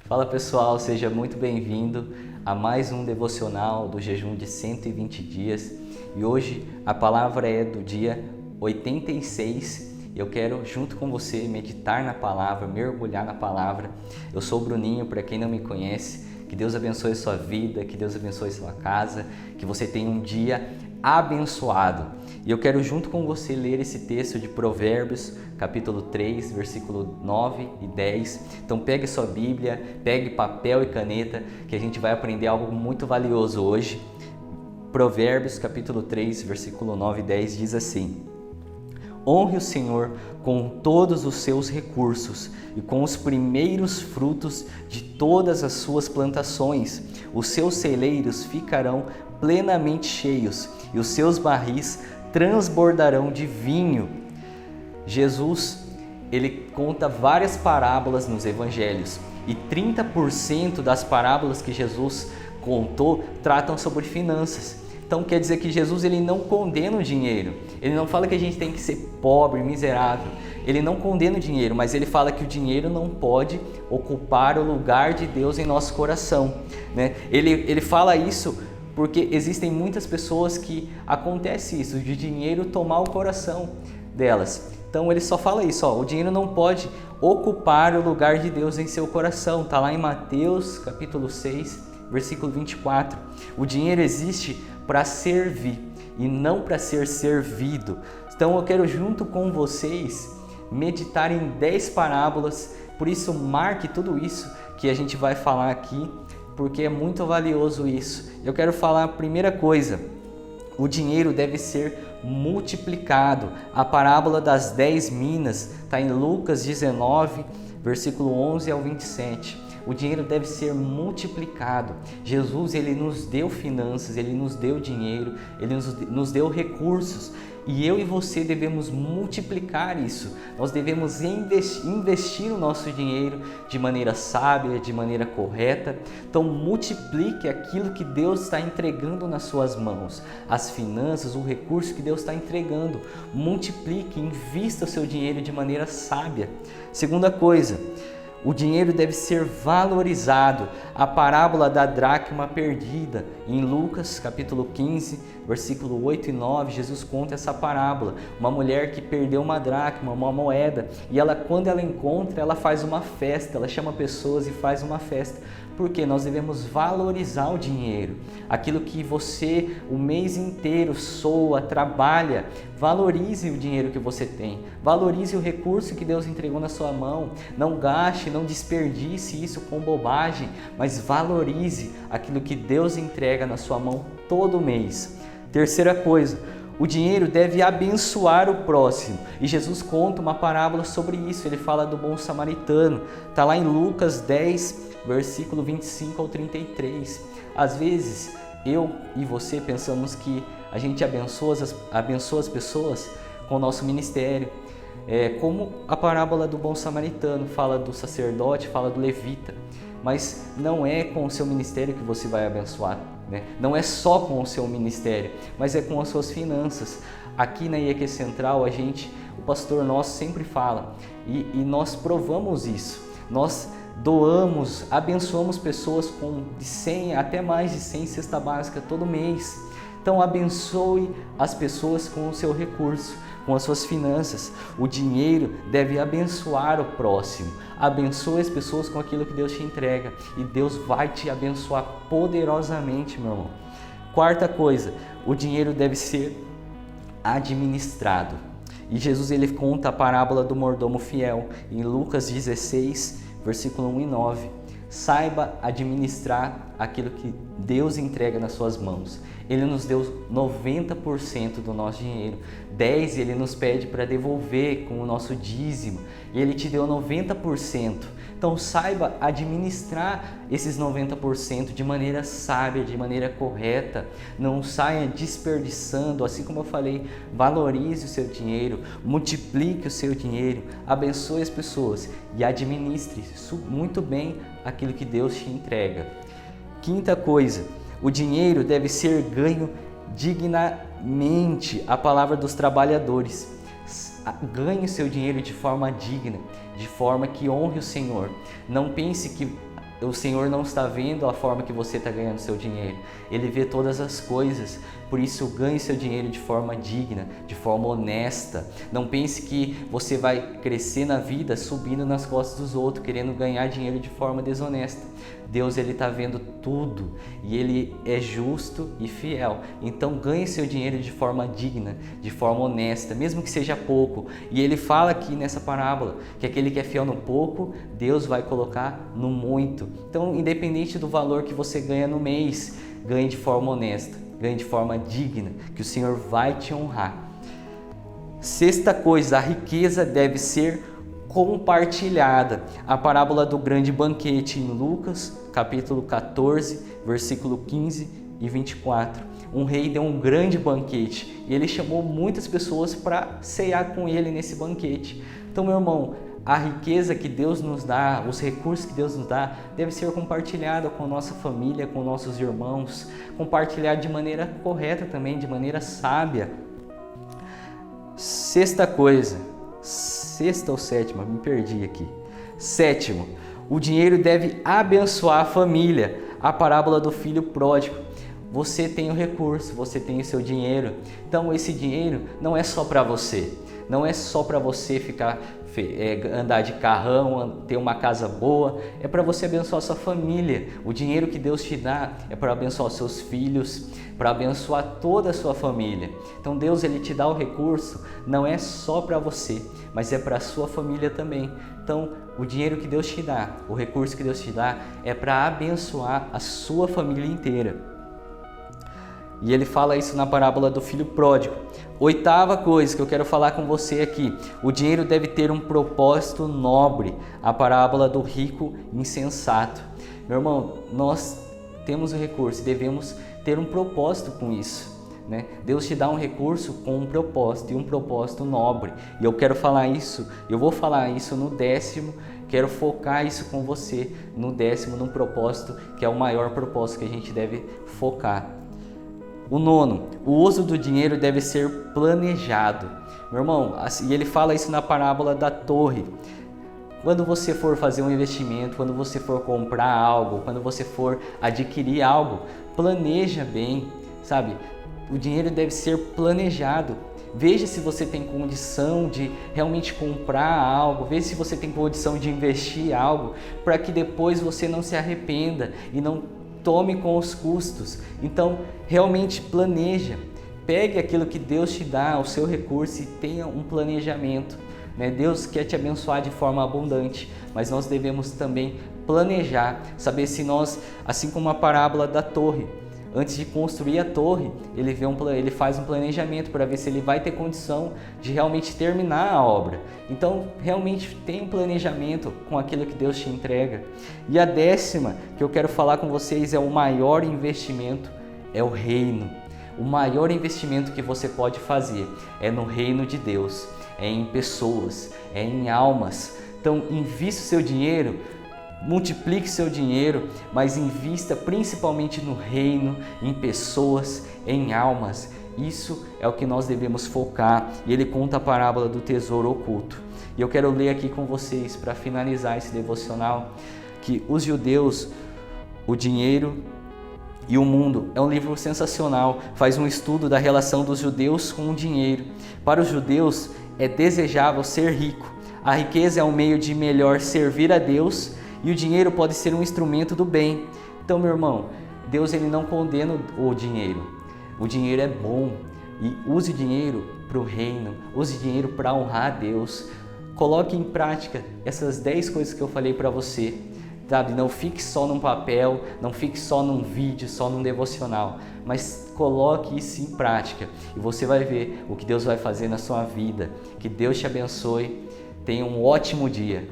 Fala pessoal, seja muito bem-vindo a mais um devocional do jejum de 120 dias e hoje a palavra é do dia 86. Eu quero junto com você meditar na palavra, mergulhar na palavra. Eu sou o Bruninho, para quem não me conhece, que Deus abençoe a sua vida, que Deus abençoe a sua casa, que você tenha um dia abençoado. E eu quero junto com você ler esse texto de Provérbios, capítulo 3, versículo 9 e 10. Então pegue sua Bíblia, pegue papel e caneta, que a gente vai aprender algo muito valioso hoje. Provérbios, capítulo 3, versículo 9 e 10 diz assim: Honre o Senhor com todos os seus recursos e com os primeiros frutos de todas as suas plantações. Os seus celeiros ficarão plenamente cheios e os seus barris transbordarão de vinho. Jesus, ele conta várias parábolas nos evangelhos e 30% das parábolas que Jesus contou tratam sobre finanças. Então quer dizer que Jesus ele não condena o dinheiro, ele não fala que a gente tem que ser pobre, miserável, ele não condena o dinheiro, mas ele fala que o dinheiro não pode ocupar o lugar de Deus em nosso coração, né? Ele fala isso porque existem muitas pessoas que acontece isso, de dinheiro tomar o coração delas. Então ele só fala isso, o dinheiro não pode ocupar o lugar de Deus em seu coração, está lá em Mateus capítulo 6, versículo 24. O dinheiro existe para servir e não para ser servido. Então eu quero junto com vocês meditar em 10 parábolas, por isso marque tudo isso que a gente vai falar aqui, porque é muito valioso isso. Eu quero falar a primeira coisa: o dinheiro deve ser multiplicado. A parábola das 10 minas está em Lucas 19, versículo 11 ao 27. O dinheiro deve ser multiplicado. Jesus, ele nos deu finanças, ele nos deu dinheiro, ele nos deu recursos. E eu e você devemos multiplicar isso. Nós devemos investir o nosso dinheiro de maneira sábia, de maneira correta. Então multiplique aquilo que Deus está entregando nas suas mãos. As finanças, o recurso que Deus está entregando. Multiplique, invista o seu dinheiro de maneira sábia. Segunda coisa: o dinheiro deve ser valorizado. A parábola da dracma perdida, em Lucas capítulo 15, versículo 8 e 9, Jesus conta essa parábola. Uma mulher que perdeu uma dracma, uma moeda, e quando ela encontra, ela faz uma festa, ela chama pessoas e faz uma festa. Porque nós devemos valorizar o dinheiro, aquilo que você o mês inteiro soa, trabalha. Valorize o dinheiro que você tem, valorize o recurso que Deus entregou na sua mão. Não gaste, não desperdice isso com bobagem, mas valorize aquilo que Deus entrega na sua mão todo mês. Terceira coisa: o dinheiro deve abençoar o próximo. E Jesus conta uma parábola sobre isso. Ele fala do bom samaritano. Está lá em Lucas 10, versículo 25 ao 33. Às vezes, eu e você pensamos que a gente abençoa as pessoas com o nosso ministério. Como a parábola do bom samaritano fala do sacerdote, fala do levita. Mas não é com o seu ministério que você vai abençoar, né? Não é só com o seu ministério, mas é com as suas finanças. Aqui na IEQ Central, o pastor nosso sempre fala, e nós provamos isso. Nós doamos, abençoamos pessoas com de 100 até mais de 100 cesta básica todo mês. Então abençoe as pessoas com o seu recurso, com as suas finanças. O dinheiro deve abençoar o próximo. Abençoe as pessoas com aquilo que Deus te entrega e Deus vai te abençoar poderosamente, meu irmão. Quarta coisa: o dinheiro deve ser administrado. E Jesus ele conta a parábola do mordomo fiel em Lucas 16, versículo 1 e 9. Saiba administrar aquilo que Deus entrega nas suas mãos. Ele nos deu 90% do nosso dinheiro. 10% ele nos pede para devolver com o nosso dízimo. E ele te deu 90%. Então saiba administrar esses 90% de maneira sábia, de maneira correta. Não saia desperdiçando, assim como eu falei, valorize o seu dinheiro, multiplique o seu dinheiro, abençoe as pessoas e administre muito bem aquilo que Deus te entrega. Quinta coisa: o dinheiro deve ser ganho dignamente. A palavra dos trabalhadores. Ganhe o seu dinheiro de forma digna, de forma que honre o Senhor. Não pense que o Senhor não está vendo a forma que você está ganhando seu dinheiro. Ele vê todas as coisas. Por isso, ganhe seu dinheiro de forma digna, de forma honesta. Não pense que você vai crescer na vida subindo nas costas dos outros, querendo ganhar dinheiro de forma desonesta. Deus, Ele está vendo tudo e Ele é justo e fiel. Então, ganhe seu dinheiro de forma digna, de forma honesta, mesmo que seja pouco. E Ele fala aqui nessa parábola que aquele que é fiel no pouco, Deus vai colocar no muito. Então, independente do valor que você ganha no mês, ganhe de forma honesta, ganhe de forma digna, que o Senhor vai te honrar. Sexta coisa, a riqueza deve ser compartilhada. A parábola do grande banquete em Lucas, capítulo 14, versículo 15 e 24. Um rei deu um grande banquete e ele chamou muitas pessoas para ceiar com ele nesse banquete. Então, meu irmão, a riqueza que Deus nos dá, os recursos que Deus nos dá, deve ser compartilhada com a nossa família, com nossos irmãos, compartilhar de maneira correta também, de maneira sábia. Sexta coisa, sexta ou sétima, me perdi aqui. Sétimo, o dinheiro deve abençoar a família. A parábola do filho pródigo. Você tem o recurso, você tem o seu dinheiro. Então esse dinheiro não é só para você. Não é só para você andar de carrão, ter uma casa boa. É para você abençoar a sua família. O dinheiro que Deus te dá é para abençoar os seus filhos, para abençoar toda a sua família. Então Deus, Ele te dá o recurso, não é só para você, mas é para a sua família também. Então o dinheiro que Deus te dá, o recurso que Deus te dá é para abençoar a sua família inteira. E ele fala isso na parábola do filho pródigo. Oitava coisa que eu quero falar com você aqui. O dinheiro deve ter um propósito nobre. A parábola do rico insensato. Meu irmão, nós temos o recurso e devemos ter um propósito com isso, né? Deus te dá um recurso com um propósito e um propósito nobre. E eu quero falar isso, eu vou falar isso no 10º. Quero focar isso com você no 10º, num propósito que é o maior propósito que a gente deve focar. O 9º, o uso do dinheiro deve ser planejado. Meu irmão, e ele fala isso na parábola da torre. Quando você for fazer um investimento, quando você for comprar algo, quando você for adquirir algo, planeja bem, sabe? O dinheiro deve ser planejado. Veja se você tem condição de realmente comprar algo, veja se você tem condição de investir algo, para que depois você não se arrependa e não tome com os custos. Então, realmente planeja. Pegue aquilo que Deus te dá, o seu recurso, e tenha um planejamento, né? Deus quer te abençoar de forma abundante, mas nós devemos também planejar, saber se nós, assim como a parábola da torre, antes de construir a torre, ele faz um planejamento para ver se ele vai ter condição de realmente terminar a obra. Então, realmente tem um planejamento com aquilo que Deus te entrega. E a 10ª que eu quero falar com vocês é o maior investimento, é o reino. O maior investimento que você pode fazer é no reino de Deus, é em pessoas, é em almas. Então, invista o seu dinheiro, multiplique seu dinheiro, mas invista principalmente no reino, em pessoas, em almas. Isso é o que nós devemos focar. E ele conta a parábola do tesouro oculto. E eu quero ler aqui com vocês, para finalizar esse devocional, que os judeus, o dinheiro e o mundo. É um livro sensacional, faz um estudo da relação dos judeus com o dinheiro. Para os judeus é desejável ser rico. A riqueza é um meio de melhor servir a Deus e o dinheiro pode ser um instrumento do bem. Então, meu irmão, Deus, ele não condena o dinheiro. O dinheiro é bom e use o dinheiro para o reino, use o dinheiro para honrar a Deus. Coloque em prática essas 10 coisas que eu falei para você. Sabe, não fique só num papel, não fique só num vídeo, só num devocional, mas coloque isso em prática e você vai ver o que Deus vai fazer na sua vida. Que Deus te abençoe, tenha um ótimo dia.